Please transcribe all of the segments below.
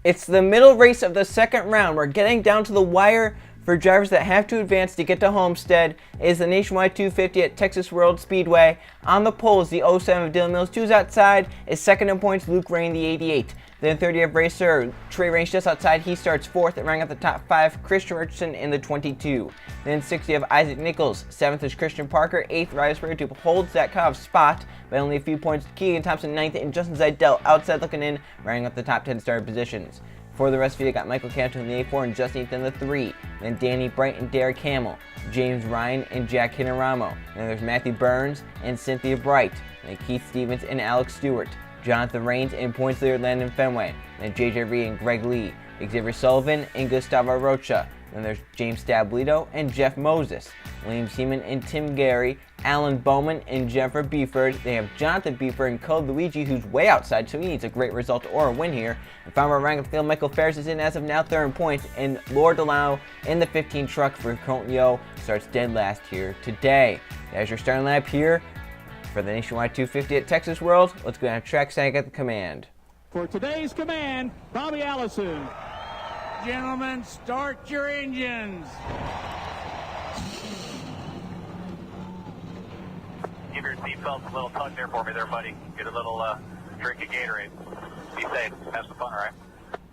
It's the middle race of the second round. We're getting down to the wire for drivers that have to advance to get to Homestead. It is the Nationwide 250 at Texas World Speedway. On the pole is the 07 of Dylan Mills. Two's outside is second in points, Luke Rain, the 88. Then 30th racer, Trey Range just outside. He starts fourth and running at the top five, Christian Richardson in the 22. Then 60 of Isaac Nichols. Seventh is Christian Parker. Eighth, Riley Sprague holds that cutoff spot by only a few points. Keegan Thompson ninth and Justin Zidell outside looking in, running up the top 10 starting positions. For the rest of you, got Michael Canto in the A4 and Justin in the 3. Then Danny Bright and Derek Hamill, James Ryan and Jack Hinaramo. Then there's Matthew Burns and Cynthia Bright. Then Keith Stevens and Alex Stewart. Jonathan Rains and points leader Landon Fenway. Then JJ Reed and Greg Lee. Xavier Sullivan and Gustavo Rocha. Then there's James Stablito and Jeff Moses. William Seaman and Tim Gary. Alan Bowman and Jennifer Beeford. They have Jonathan Beeford and Code Luigi, who's way outside, so he needs a great result or a win here. And final rank of field, Michael Ferris is in as of now third in points, and Lord Delano in the 15 truck for Colton Yo starts dead last here today. There's your starting lineup here for the Nationwide 250 at Texas World. Let's go down to track stand and get the command. For today's command, Bobby Allison. Gentlemen, start your engines. Give your seatbelts a little tug there for me there, buddy. Get a little drink of Gatorade. Be safe. Have some fun, all right?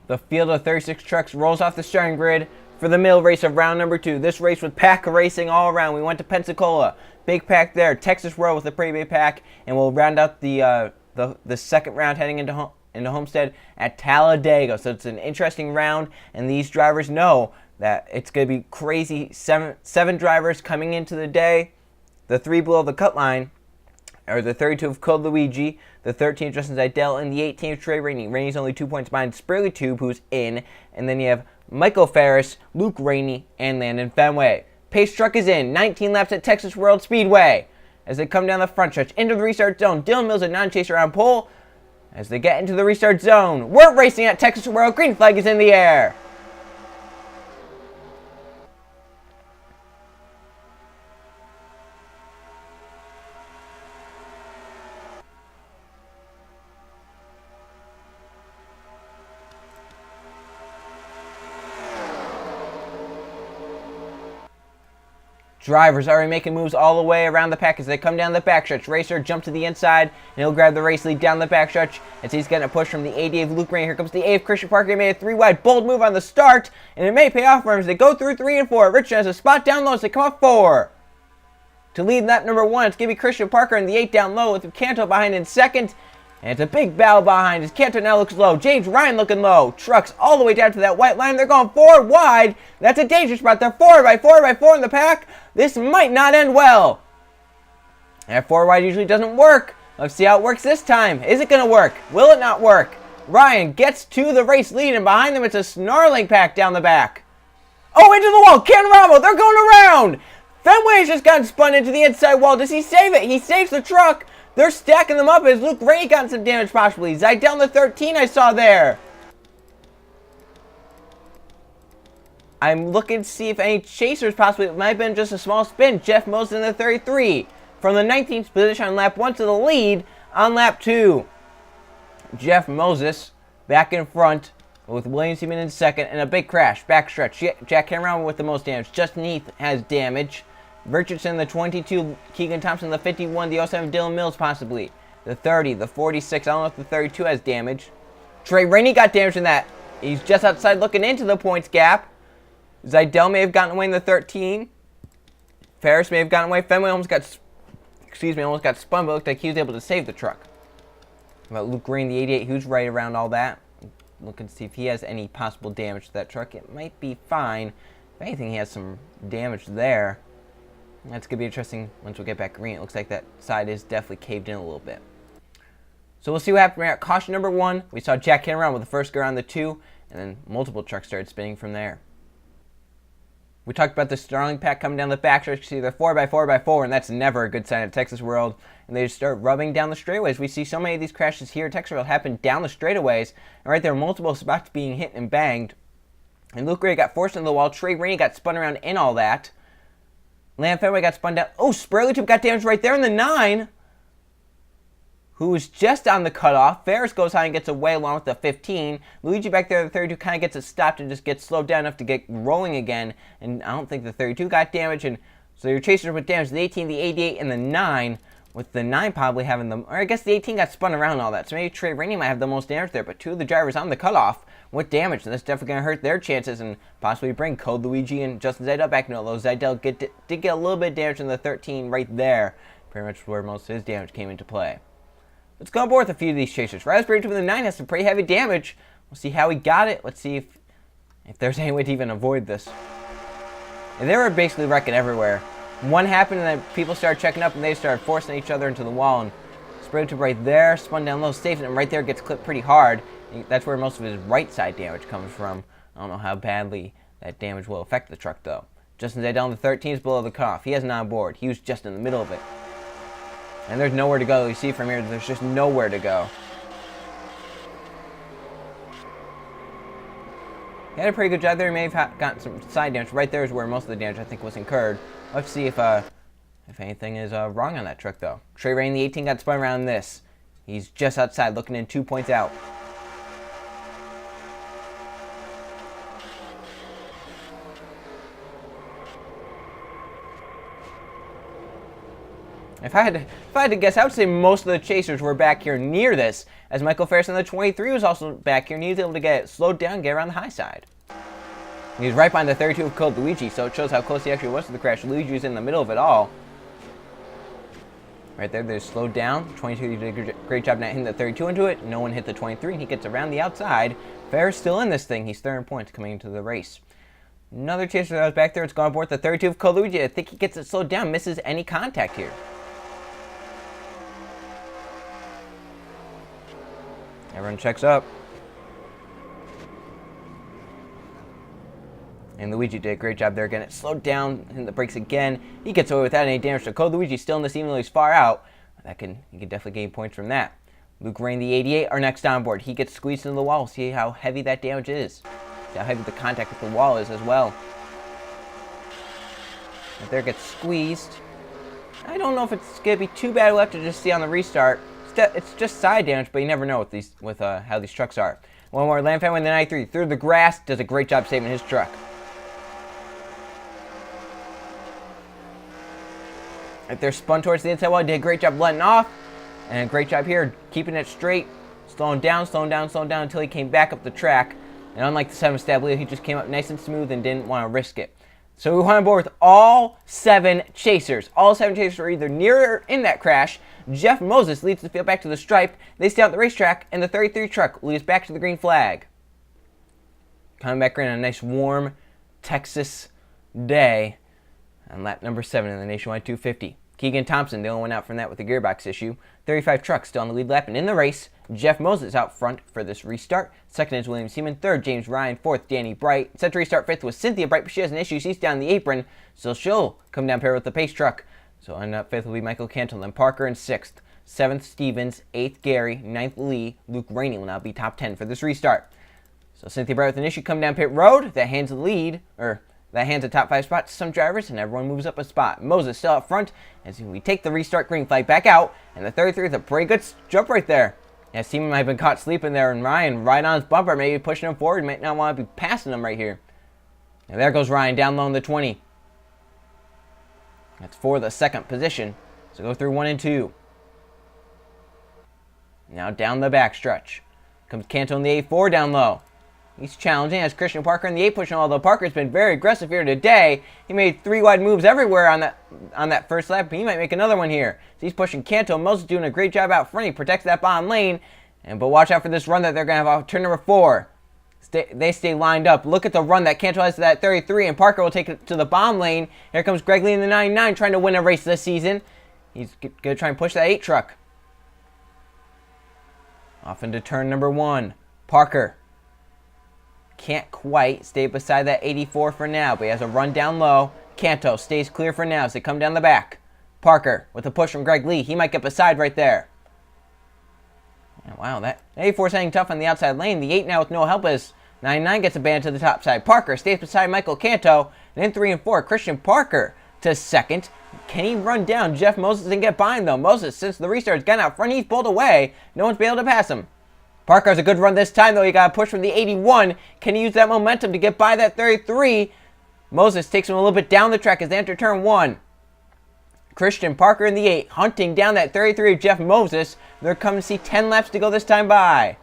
The field of 36 trucks rolls off the starting grid for the middle race of round number 2. This race with pack racing all around. We went to Pensacola. Big pack there. Texas World with a pretty big pack. And we'll round out the second round heading into Homestead at Talladega. So it's an interesting round. And these drivers know that it's going to be crazy. Seven drivers coming into the day. The 3 below the cut line are the 32 of Code Luigi, the 13 of Justin Zidell, and the 18 of Trey Rainey. Rainey's only 2 points behind Sprague Tube, who's in. And then you have Michael Ferris, Luke Rainey, and Landon Fenway. Pace truck is in. 19 laps at Texas World Speedway. As they come down the front stretch into the restart zone, Dylan Mills, a non-chaser on pole. As they get into the restart zone, we're racing at Texas World. Green flag is in the air. Drivers already making moves all the way around the pack as they come down the backstretch. Racer jump to the inside, and he'll grab the race lead down the backstretch as he's getting a push from the 88 of Luke Rain. Here comes the 8 of Christian Parker. He made a 3 wide, bold move on the start, and it may pay off for him as they go through 3 and 4. Richard has a spot down low as they come up 4. To lead lap number 1, it's going to be Christian Parker in the 8 down low with Canto behind in second. And it's a big battle behind as Canto now looks low. James Ryan looking low. Trucks all the way down to that white line. They're going 4 wide. That's a dangerous spot. They're 4 by 4 by 4 in the pack. This might not end well. And 4 wide usually doesn't work. Let's see how it works this time. Is it going to work? Will it not work? Ryan gets to the race lead, and behind them it's a snarling pack down the back. Oh, into the wall. Canaramo, they're going around. Fenway's just gotten spun into the inside wall. Does he save it? He saves the truck. They're stacking them up as Luke Ray got some damage possibly. Zidell in the 13 I saw there. I'm looking to see if any chasers possibly. It might have been just a small spin. Jeff Moses in the 33. From the 19th position on lap 1 to the lead on lap 2. Jeff Moses back in front with William Seaman in second and a big crash. Backstretch. Jack Cameron with the most damage. Justin Heath has damage. Richardson, the 22, Keegan Thompson, the 51, the 07, Dylan Mills, possibly. The 30, the 46, I don't know if the 32 has damage. Trey Rainey got damage in that. He's just outside looking into the points gap. Zidell may have gotten away in the 13. Ferris may have gotten away. Fenway almost got spun, but looked like he was able to save the truck. About Luke Green, the 88, who's right around all that. Looking to see if he has any possible damage to that truck. It might be fine. If anything, he has some damage there. That's going to be interesting once we get back green. It looks like that side is definitely caved in a little bit. So we'll see what happens at caution number 1. We saw Jack hit around with the first gear on the 2, and then multiple trucks started spinning from there. We talked about the Starling pack coming down the backstretch. You see they're 4 by 4 by 4, and that's never a good sign at Texas World. And they just start rubbing down the straightaways. We see so many of these crashes here at Texas World happen down the straightaways. And right there, multiple spots being hit and banged. And Luke Ray got forced into the wall. Trey Rainey got spun around in all that. Land Fenway got spun down. Oh, Sprague Tube got damaged right there in the 9. who's just on the cutoff. Ferris goes high and gets away along with the 15. Luigi back there, the 32, kind of gets it stopped and just gets slowed down enough to get rolling again. And I don't think the 32 got damage. And so your chasers with damage, the 18, the 88, and the 9. With the 9 probably having them, or I guess the 18 got spun around and all that. So maybe Trey Rainey might have the most damage there. But 2 of the drivers on the cutoff with damage. And that's definitely going to hurt their chances and possibly bring Code Luigi and Justin Zaydell back. No, although Zaydell did get a little bit of damage in the 13 right there. Pretty much where most of his damage came into play. Let's go on board with a few of these chasers. Raspberry with the 9 has some pretty heavy damage. We'll see how he got it. Let's see if there's any way to even avoid this. And they were basically wrecking everywhere. One happened and then people started checking up and they started forcing each other into the wall. And Sprayed to right there, spun down low, safe, and right there gets clipped pretty hard. That's where most of his right side damage comes from. I don't know how badly that damage will affect the truck though. Justin Zaydell in the 13 is below the cutoff. He has not on board. He was just in the middle of it. And there's nowhere to go. You see from here, there's just nowhere to go. He had a pretty good job there. He may have gotten some side damage. Right there is where most of the damage, I think, was incurred. Let's see if anything is wrong on that truck, though. Trey Rain, the 18, got spun around this. He's just outside, looking in 2 points out. If I had to guess, I would say most of the chasers were back here near this, as Michael Ferris in the 23 was also back here, and he was able to get it slowed down and get around the high side. He was right behind the 32 of Code Luigi, so it shows how close he actually was to the crash. Luigi was in the middle of it all. Right there, they're slowed down. 22 did a great job not hitting the 32 into it. No one hit the 23, and he gets around the outside. Ferris still in this thing. He's third in points coming into the race. Another chaser that was back there. It's gone aboard the 32 of Code Luigi. I think he gets it slowed down, misses any contact here. Everyone checks up. And Luigi did a great job there getting it slowed down, hitting the brakes again. He gets away without any damage to Code Luigi, still in this even though he's far out. He can definitely gain points from that. Luke Rain, the 88, are next on board. He gets squeezed into the wall. See how heavy that damage is. See how heavy the contact with the wall is as well. Right there gets squeezed. I don't know if it's going to be too bad. We'll have to just see on the restart. It's just side damage, but you never know with how these trucks are. One more, Lamfan with the 93 through the grass, does a great job saving his truck. Right there, spun towards the inside wall, did a great job letting off, and a great job here keeping it straight, slowing down until he came back up the track. And unlike the 7 Stablia, he just came up nice and smooth and didn't want to risk it. So we went on board with all 7 chasers. All 7 chasers are either near or in that crash. Jeff Moses leads the field back to the stripe. They stay out the racetrack, and the 33 truck leads back to the green flag. Coming back in a nice warm Texas day on lap number 7 in the Nationwide 250. Keegan Thompson, the only one out from that with a gearbox issue. 35 trucks still on the lead lap, and in the race, Jeff Moses out front for this restart. Second is William Seaman. Third, James Ryan. Fourth, Danny Bright. Set to restart fifth was Cynthia Bright, but she has an issue. She's down the apron, so she'll come down pair with the pace truck. So on fifth will be Michael Cantle, then Parker in 6th. 7th, Stevens. 8th, Gary. 9th, Lee. Luke Rainey will now be top 10 for this restart. So Cynthia Bright with an issue come down pit road. That hands the lead, that hands a top 5 spot to some drivers, and everyone moves up a spot. Moses still up front as we take the restart green flag back out, and the 33 with a pretty good jump right there. Yeah, Seaman might have been caught sleeping there, and Ryan right on his bumper, maybe pushing him forward. He might not want to be passing him right here. And there goes Ryan down low in the 20. That's for the second position. So go through 1 and 2. Now down the backstretch. Comes Canto in the 8-4 down low. He's challenging as Christian Parker in the 8 pushing, although Parker's been very aggressive here today. He made 3 wide moves everywhere on that first lap, but he might make another one here. So he's pushing Canto. Moses doing a great job out front. He protects that bottom lane. But watch out for this run that they're going to have on turn number 4. They stay lined up. Look at the run that Canto has to that 33, and Parker will take it to the bottom lane. Here comes Greg Lee in the 99 trying to win a race this season. He's going to try and push that 8 truck. Off into turn number 1. Parker can't quite stay beside that 84 for now, but he has a run down low. Canto stays clear for now as they come down the back. Parker with a push from Greg Lee. He might get beside right there. And wow, that 84 is hanging tough on the outside lane. The 8 now with no help as 99 gets abandoned to the top side. Parker stays beside Michael Canto. And in 3 and 4, Christian Parker to second. Can he run down Jeff Moses and get by him, though? Moses, since the restart, has gotten out front. He's pulled away. No one's been able to pass him. Parker has a good run this time, though. He got a push from the 81. Can he use that momentum to get by that 33? Moses takes him a little bit down the track as they enter turn 1. Christian Parker in the 8, hunting down that 33 of Jeff Moses. They're coming to see 10 laps to go this time by.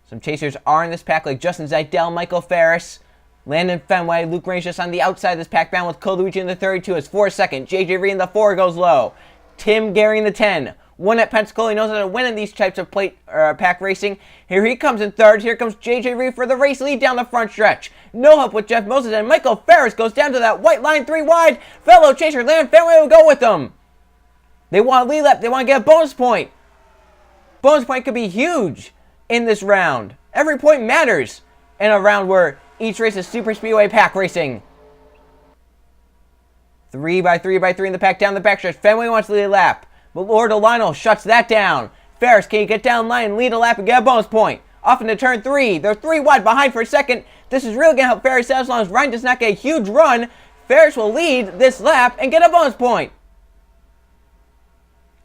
Some chasers are in this pack, like Justin Zeidel, Michael Ferris, Landon Fenway, Luke Range just on the outside of this pack, bound with Cole Luigi in the 32 as 4 second. JJ Reed in the 4 goes low. Tim Gary in the 10. One at Pennzoil. He knows how to win in these types of pack racing. Here he comes in third. Here comes JJ Reed for the race lead down the front stretch. No help with Jeff Moses, and Michael Ferris goes down to that white line 3 wide. Fellow chaser Landon Fenway will go with them. They want a lead lap. They want to get a bonus point. Bonus point could be huge in this round. Every point matters in a round where each race is super speedway pack racing. 3 by 3 by 3 in the pack down the backstretch. Fenway wants to lead a lap, but Lord Lionel shuts that down. Ferris, can you get down line and lead a lap and get a bonus point? Off into turn 3. They're 3 wide behind for a second. This is really going to help Ferris out as long as Ryan does not get a huge run. Ferris will lead this lap and get a bonus point.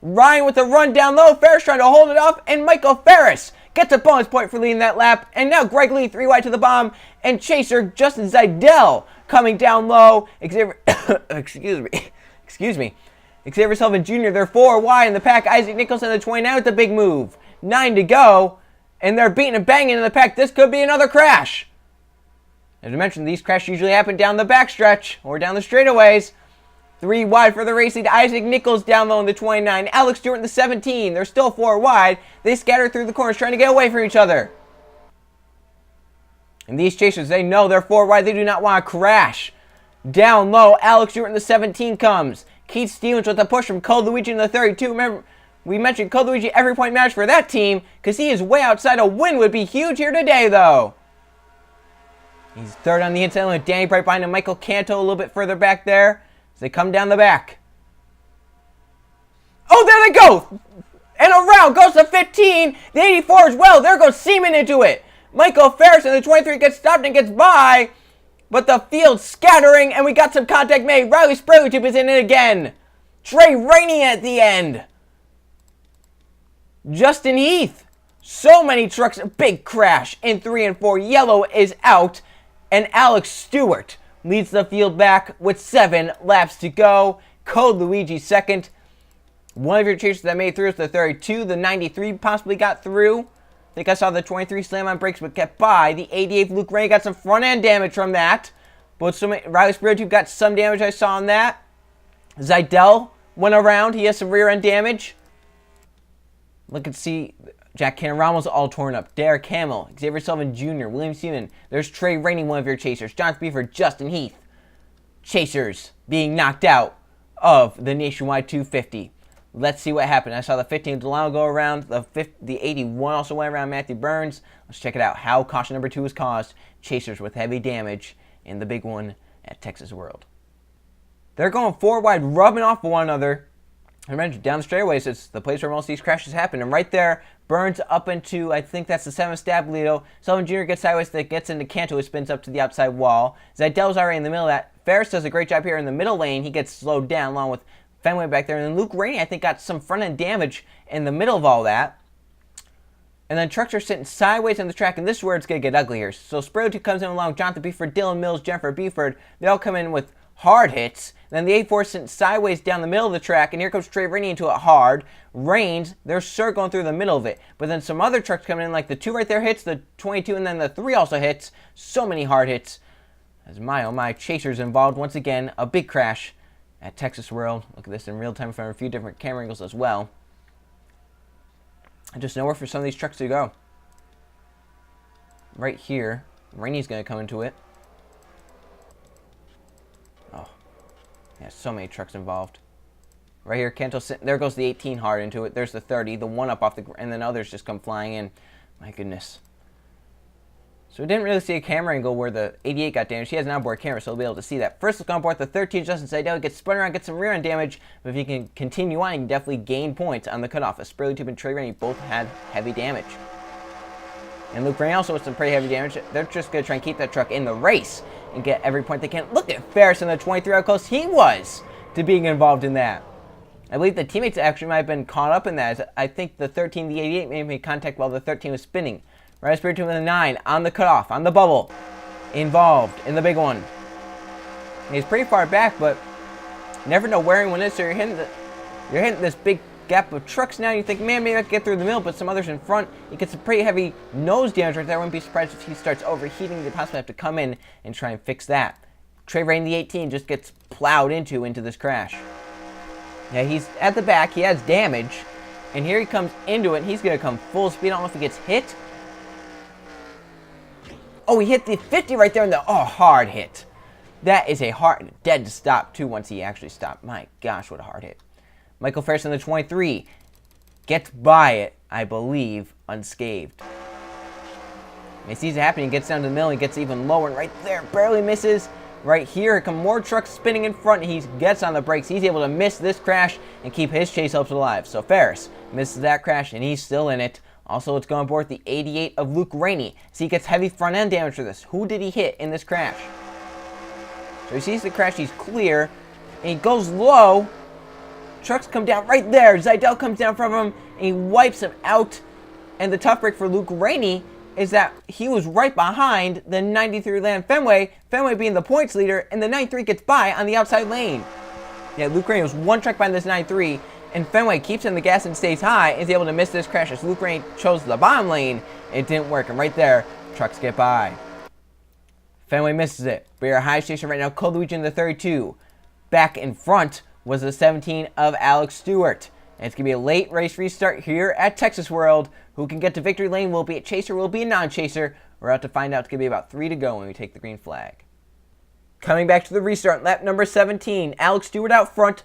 Ryan with a run down low. Ferris trying to hold it off, and Michael Ferris gets a bonus point for leading that lap. And now Greg Lee 3 wide to the bottom, and chaser Justin Zeidel coming down low. Xavier, excuse me. Xavier Sullivan Jr., they're 4 wide in the pack. Isaac Nicholson the 29 with the big move. 9 to go, and they're beating and banging in the pack. This could be another crash. As I mentioned, these crashes usually happen down the backstretch or down the straightaways. 3 wide for the race lead. Isaac Nichols down low in the 29. Alex Stewart in the 17. They're still 4 wide. They scatter through the corners trying to get away from each other. And these chasers, they know they're 4 wide. They do not want to crash. Down low, Alex Stewart in the 17 comes. Keith Stevens with a push from Cole Luigi in the 32. Remember, we mentioned Cole Luigi every point match for that team because he is way outside. A win would be huge here today, though. He's third on the inside with Danny Bright behind him. Michael Canto a little bit further back there. They come down the back. Oh, there they go! And around goes the 15. The 84 as well. There goes Seaman into it. Michael Ferris in the 23 gets stopped and gets by. But the field's scattering, and we got some contact made. Riley Spraytube is in it again. Trey Rainey at the end. Justin Heath. So many trucks. Big crash in 3 and 4. Yellow is out. And Alex Stewart leads the field back with 7 laps to go. Code Luigi second. One of your chasers that made through is the 32. The 93 possibly got through. I think I saw the 23 slam on brakes but kept by. The 88 Luke Ray got some front end damage from that. But Riley Spraytube got some damage I saw on that. Zeidel went around. He has some rear end damage. Look and see. Jack Cannon Ramos all torn up. Derek Hamill, Xavier Sullivan Jr., William Seaman. There's Trey Rainey, one of your chasers. John Beeford, Justin Heath. Chasers being knocked out of the Nationwide 250. Let's see what happened. I saw the 15 Delano go around. The 81 also went around Matthew Burns. Let's check it out. How caution number 2 was caused. Chasers with heavy damage in the big one at Texas World. They're going 4 wide, rubbing off one another. I mentioned down the straightaways, it's the place where most of these crashes happen. And right there, Burns up into, I think that's the 7th Stabulito. Sullivan Jr. gets sideways, that gets into Canto, who spins up to the outside wall. Zeidel's already in the middle of that. Ferris does a great job here in the middle lane. He gets slowed down along with Fenway back there. And then Luke Rainey, I think, got some front-end damage in the middle of all that. And then trucks are sitting sideways on the track, and this is where it's going to get ugly here. So Spraytube comes in along, Jonathan Beeford, Dylan Mills, Jennifer Beeford. They all come in with hard hits. Then the 84 sitting sideways down the middle of the track, and here comes Trey Rainey into it hard. Reigns, they're circling through the middle of it. But then some other trucks coming in, like the 2 right there hits, the 22, and then the 3 also hits. So many hard hits. As my, oh my, chasers involved. Once again, a big crash at Texas World. Look at this in real time in front of a few different camera angles as well. And just nowhere for some of these trucks to go. Right here, Rainey's going to come into it. Oh, yeah, so many trucks involved. Right here, Canto, there goes the 18 hard into it. There's the 30, the 1 up off the, and then others just come flying in. My goodness. So we didn't really see a camera angle where the 88 got damaged. He has an onboard camera, so we'll be able to see that. First, let's go on board the 13. Justin Zeidel gets spun around, gets some rear end damage. But if he can continue on, he can definitely gain points on the cutoff. As Spraytube and Trey Rainey both had heavy damage. And Luke Rainey also with some pretty heavy damage. They're just going to try and keep that truck in the race. and get every point they can. Look at Ferris in the 23, how close he was to being involved in that. I believe the teammates actually might have been caught up in that. I think the 13, the 88 may have made contact while the 13 was spinning. Right spirit to the 9 on the cutoff, on the bubble. Involved in the big one. He's pretty far back, but you never know where anyone is, so you're hitting this big gap of trucks now. You think, man, maybe I can get through the middle, but some others in front. He gets a pretty heavy nose damage right there. I wouldn't be surprised if he starts overheating. They possibly have to come in and try and fix that. Trey Rain, the 18, just gets plowed into this crash. Yeah, he's at the back. He has damage. And here he comes into it. He's going to come full speed. I don't know if he gets hit. Oh, he hit the 50 right there in the... Oh, hard hit. That is a hard... Dead to stop, too, once he actually stopped. My gosh, what a hard hit. Michael Ferris in the 23 gets by it, I believe, unscathed. He sees it happening. He gets down to the middle. He gets even lower. And right there, barely misses. Right here come more trucks spinning in front. He gets on the brakes. He's able to miss this crash and keep his chase hopes alive. So Ferris misses that crash, and he's still in it. Also, let's go on board the 88 of Luke Rainey. So he gets heavy front end damage for this. Who did he hit in this crash? So he sees the crash. He's clear. And he goes low. Trucks come down right there. Zidell comes down from him, and he wipes him out. And the tough break for Luke Rainey is that he was right behind the 93 Land Fenway, Fenway being the points leader, and the 93 gets by on the outside lane. Yeah, Luke Rainey was one truck behind this 93, and Fenway keeps in the gas and stays high, and is able to miss this crash as Luke Rainey chose the bottom lane. It didn't work, and right there, trucks get by. Fenway misses it. We are high station right now. Cole Luigi in the 32. Back in front was the 17 of Alex Stewart. And it's going to be a late race restart here at Texas World. Who can get to victory lane will be a chaser, will be a non-chaser. We're out to find out. It's going to be about 3 to go when we take the green flag. Coming back to the restart, lap number 17. Alex Stewart out front.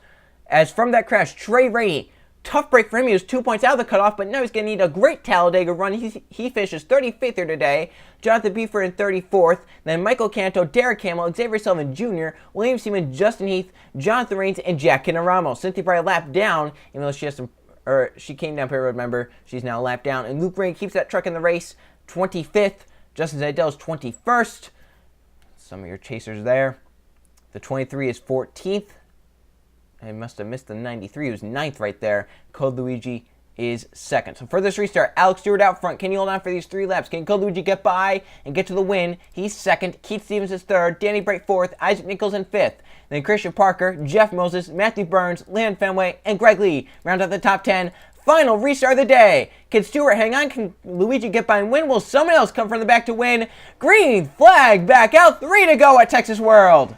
As from that crash, Trey Rainey. Tough break for him. He was 2 points out of the cutoff, but now he's going to need a great Talladega run. He finishes 35th here today. Jonathan Beeford in 34th. Then Michael Canto, Derek Hamill, Xavier Sullivan Jr., William Seaman, Justin Heath, Jonathan Rains, and Jack Kinaramo. Cynthia Bry lap down, even though she has some... she came down Perry Road, remember. She's now lapped down. And Luke Rainey keeps that truck in the race. 25th. Justin Zidell's 21st. Some of your chasers there. The 23 is 14th. I must have missed the 93. He was 9th right there. Code Luigi is 2nd. So for this restart, Alex Stewart out front. Can you hold on for these 3 laps? Can Code Luigi get by and get to the win? He's 2nd. Keith Stevens is 3rd. Danny Bright 4th. Isaac Nichols in 5th. Then Christian Parker, Jeff Moses, Matthew Burns, Leon Fenway, and Greg Lee round out the top 10. Final restart of the day. Can Stewart hang on? Can Luigi get by and win? Will someone else come from the back to win? Green flag back out. 3 to go at Texas World.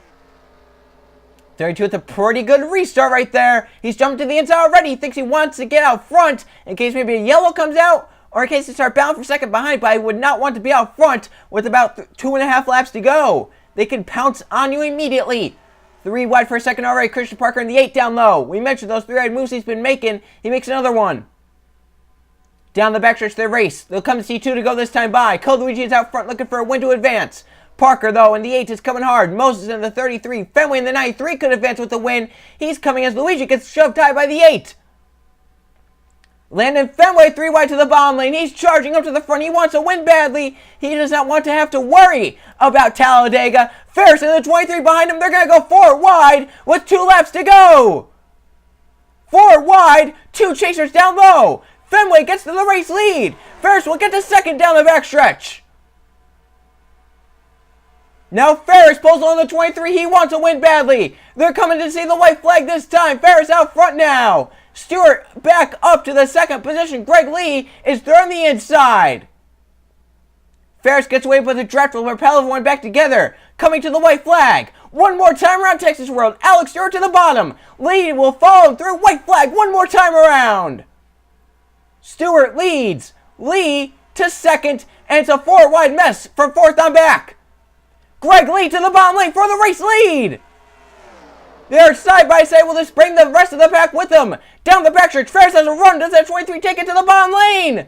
32 with a pretty good restart right there. He's jumped to the inside already. He thinks he wants to get out front in case maybe a yellow comes out or in case they start bound for second behind, but I would not want to be out front with about 2.5 laps to go. They can pounce on you immediately. 3 wide for a second already. Christian Parker in the 8 down low. We mentioned those 3-wide moves he's been making. He makes another one. Down the backstretch, they race. They'll come to C2 to go this time by. Code Luigi is out front looking for a win to advance. Parker, though, in the 8 is coming hard. Moses in the 33. Fenway in the 93 could advance with the win. He's coming as Luigi gets shoved high by the 8. Landon Fenway 3 wide to the bottom lane. He's charging up to the front. He wants to win badly. He does not want to have to worry about Talladega. Ferris in the 23 behind him. They're going to go 4 wide with 2 laps to go. 4 wide, 2 chasers down low. Fenway gets to the race lead. Ferris will get to 2nd down the backstretch. Now Ferris pulls on the 23. He wants to win badly. They're coming to see the white flag this time. Ferris out front now. Stewart back up to the 2nd position. Greg Lee is throwing the inside. Ferris gets away with a draft. Will propel everyone back together. Coming to the white flag. One more time around Texas World. Alex Stewart to the bottom. Lee will follow through white flag one more time around. Stewart leads. Lee to 2nd. And it's a 4 wide mess from 4th on back. Greg Lee to the bottom lane for the race lead. They're side by side. Will this bring the rest of the pack with them? Down the backstretch, Ferris has a run. Does that 23 take it to the bottom lane?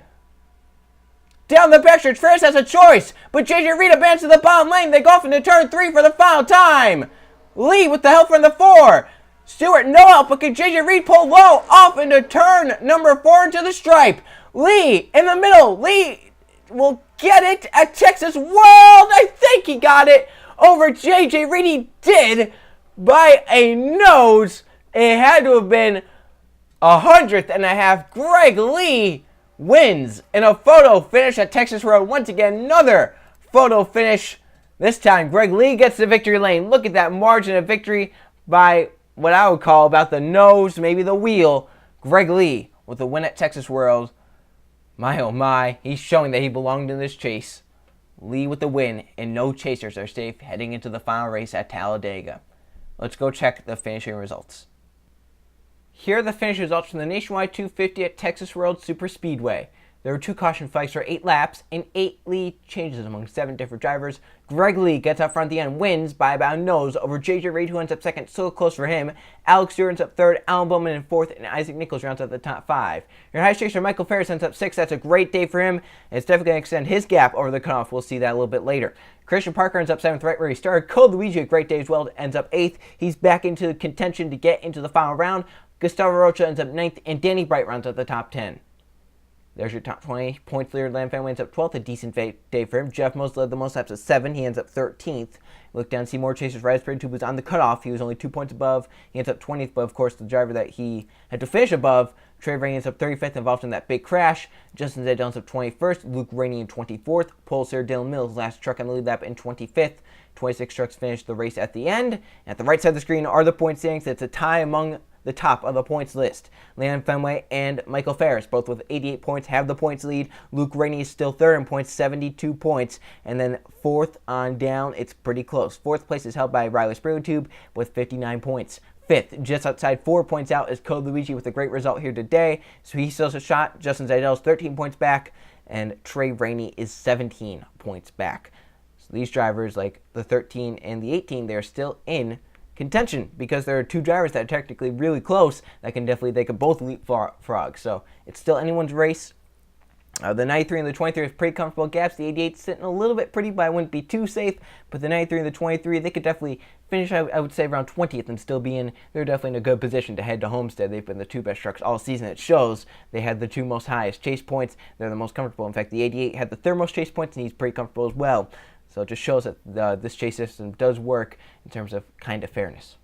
Down the backstretch, Ferris has a choice. But JJ Reed advances to the bottom lane. They go off into turn 3 for the final time. Lee with the help from the 4. Stewart no help, but can JJ Reed pull low off into turn number 4 into the stripe. Lee in the middle. Lee will get it at Texas World. I think he got it. over J.J. Reed. He did by a nose. It had to have been 100th and a half. Greg Lee wins in a photo finish at Texas Road. Once again, another photo finish. This time, Greg Lee gets the victory lane. Look at that margin of victory by what I would call about the nose, maybe the wheel. Greg Lee with the win at Texas World. My oh my, he's showing that he belonged in this chase. Lee with the win, and no chasers are safe heading into the final race at Talladega. Let's go check the finishing results. Here are the finish results from the Nationwide 250 at Texas World Super Speedway. There were 2 caution flags for 8 laps and 8 lead changes among 7 different drivers. Greg Lee gets up front at the end, wins by about a nose over J.J. Reed, who ends up second, so close for him. Alex Stewart ends up third, Alan Bowman in fourth, and Isaac Nichols rounds out the top 5. Your highest chaser, Michael Ferris, ends up 6th. That's a great day for him, and it's definitely going to extend his gap over the cutoff. We'll see that a little bit later. Christian Parker ends up 7th, right where he started. Cole Luigi, a great day as well, ends up 8th. He's back into contention to get into the final round. Gustavo Rocha ends up 9th, and Danny Bright rounds out the top 10. There's your top 20 points leader. Lamb family ends up 12th, a decent day for him. Jeff Mose led the most laps at 7. He ends up 13th. Look down, see more chasers. Rise Period 2 was on the cutoff. He was only 2 points above. He ends up 20th, but of course the driver that he had to finish above, Trey Rainey, ends up 35th, involved in that big crash. Justin Zedell ends up 21st. Luke Rainey in 24th. Pulsar Dylan Mills, last truck on the lead lap, in 25th. 26 trucks finished the race at the end. At the right side of the screen are the point standings. It's a tie among the top of the points list. Landon Fenway and Michael Ferris, both with 88 points, have the points lead. Luke Rainey is still third in points, 72 points. And then fourth on down, it's pretty close. Fourth place is held by Riley Spraytube with 59 points. Fifth, just outside 4 points out, is Code Luigi with a great result here today. So he still has a shot. Justin Zeidel is 13 points back, and Trey Rainey is 17 points back. So these drivers, like the 13 and the 18, they're still in contention because there are 2 drivers that are technically really close that they could both leapfrog. So it's still anyone's race. The 93 and the 23 is pretty comfortable gaps. The 88 sitting a little bit pretty, but I wouldn't be too safe. But the 93 and the 23, they could definitely finish, I would say, around 20th and still be in. They're definitely in a good position to head to Homestead. They've been the 2 best trucks all season. It shows. They had the 2 most highest chase points. They're the most comfortable. In fact, the 88 had the 3rd most chase points, and he's pretty comfortable as well. So it just shows that this chase system does work in terms of kind of fairness.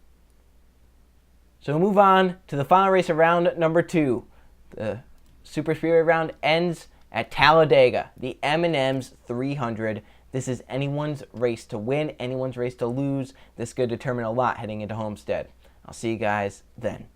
So we'll move on to the final race of round number 2. The Super Speedway round ends at Talladega, the M&M's 300. This is anyone's race to win, anyone's race to lose. This could determine a lot heading into Homestead. I'll see you guys then.